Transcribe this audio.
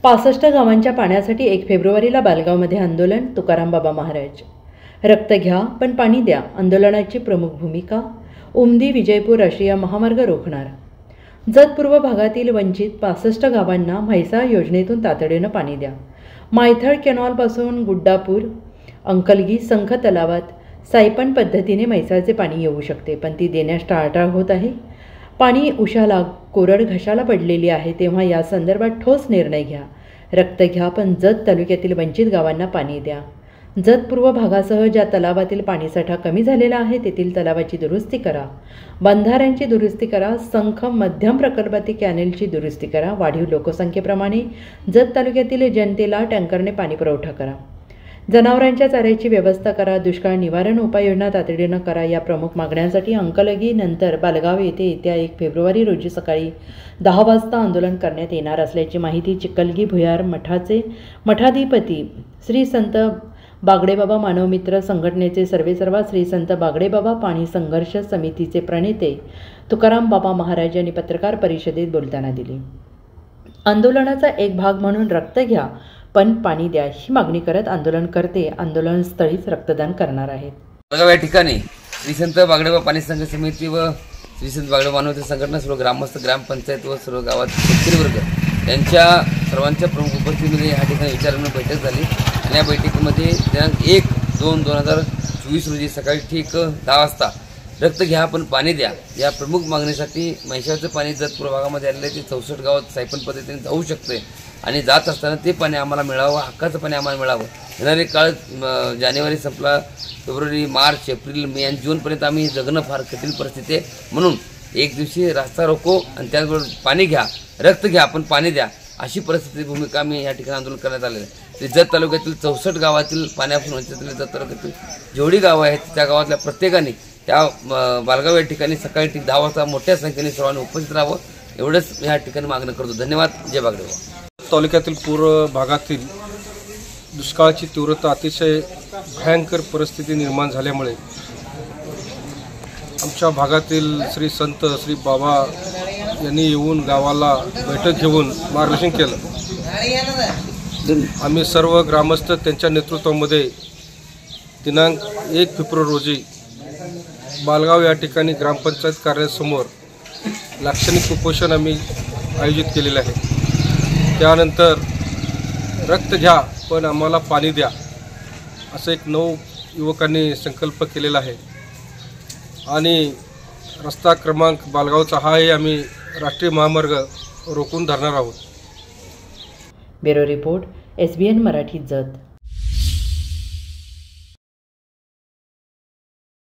65 गावांच्या पाण्यासाठी 1 फेब्रुवारीला बालगावमध्ये आंदोलन. तुकाराम बाबा महाराज. रक्त घ्या पण पाणी द्या आंदोलनाची प्रमुख भूमिका. उमदी विजयपूर राष्ट्रीय महामार्ग रोखणार. जत पूर्व भागातील वंचित 65 गावांना म्हैसाळ योजनेतून तातडीनं पाणी द्या. मायथळ कॅनॉलपासून गुड्डापूर अंकलगी संख तलावात सायपन पद्धतीने म्हैसाळचे पाणी येऊ शकते, पण ती देण्यास टाळाटाळ होत आहे. पाणी उशाला कोरड घशाला पडलेली आहे, तेव्हा या संदर्भात ठोस निर्णय घ्या. रक्त घ्या पण जत तालुक्यातील वंचित गावांना पाणी द्या. जत पूर्व भागासह ज्या तलावातील पाणीसाठा कमी झालेला आहे तेथील तलावाची दुरुस्ती करा. बंधाऱ्यांची दुरुस्ती करा. संख मध्यम प्रकल्पातील कॅनेलची दुरुस्ती करा. वाढीव लोकसंख्येप्रमाणे जत तालुक्यातील जनतेला टँकरने पाणी पुरवठा करा. जनावरांच्या चाऱ्याची व्यवस्था करा. दुष्काळ निवारण उपाययोजना तातडीनं करा. या प्रमुख मागण्यांसाठी अंकलगी नंतर बालगाव येथे येत्या 1 फेब्रुवारी रोजी सकाळी 10 वाजता आंदोलन करण्यात येणार असल्याची माहिती चिखलगी भुयार मठाचे मठाधिपती श्री संत बागडेबाबा मानवमित्र संघटनेचे सर्वेसर्वा श्री संत बागडेबाबा पाणी संघर्ष समितीचे प्रणेते तुकाराम बाबा महाराज यांनी पत्रकार परिषदेत बोलताना दिली. आंदोलनाचा एक भाग म्हणून रक्त घ्या पण पाणी द्या ही मागणी करत आंदोलनकर्ते आंदोलनस्थळीच रक्तदान करणार आहेत. या ठिकाणी श्री संत बागडेबाबा पाणी संघ समिती व श्री संत बागडेबाबा मानवमित्र संघटना, सर्व ग्रामस्थ, ग्रामपंचायत व सर्व गावात शेतकरी वर्ग यांच्या सर्वांच्या प्रमुख उपस्थितीमध्ये या ठिकाणी विचारविनिमय बैठक झाली. आणि या बैठकीमध्ये दिनांक 1/2/2024 रोजी सकाळी ठीक 10 वाजता रक्त घ्या पण पाणी द्या या प्रमुख मागणीसाठी म्हैसाळचं पाणी जत पूर्व भागामध्ये आलेलं आहे. ते 64 गावात सायपन पद्धतीने जाऊ शकते आणि जात असताना ते पाणी आम्हाला मिळावं, हक्काचं पाणी आम्हाला मिळावं. येणारे काळ जानेवारी संपला, फेब्रुवारी, मार्च, एप्रिल, मे आणि जूनपर्यंत आम्ही जगणं फार कठीण परिस्थिती आहे. म्हणून एक दिवशी रास्ता रोको आणि त्याचबरोबर पाणी घ्या, रक्त घ्या पण पाणी द्या अशी परिस्थिती भूमिका आम्ही या ठिकाणी आंदोलन करण्यात आलेलं आहे. जत तालुक्यातील 64 गावातील पाण्यापासून वंचित जत तालुक्यातील जेवढी गावं आहेत त्या गावातल्या प्रत्येकाने त्या बालगाव या ठिकाणी सकाळी ठीक 10 वाजता मोठ्या संख्येने सर्वांनी उपस्थित राहावं एवढंच या ठिकाणी मागणं करतो. धन्यवाद. जय बागडेबाबा. तालुक्यातील पूर्व भागातील दुष्काळाची तीव्रता अतिशय भयंकर परिस्थिती निर्माण झाल्यामुळे आमच्या भागातील श्री संत श्री बाबा यांनी येऊन गावाला बैठक घेऊन मार्गदर्शन केलं. आम्ही सर्व ग्रामस्थ त्यांच्या नेतृत्वामध्ये दिनांक 1 फेब्रुवारी रोजी बालगाव या ठिकाणी ग्रामपंचायत कार्यालयासमोर लाक्षणिक उपोषण आम्ही आयोजित केलेलं आहे. त्यानंतर रक्त घ्या पण आम्हाला पाणी द्या असं एक 9 युवकांनी संकल्प केलेला आहे. आणि रस्ता क्रमांक बालगावचा हाही आम्ही राष्ट्रीय महामार्ग रोखून धरणार आहोत. Bureau report, SBN Marathi Jat.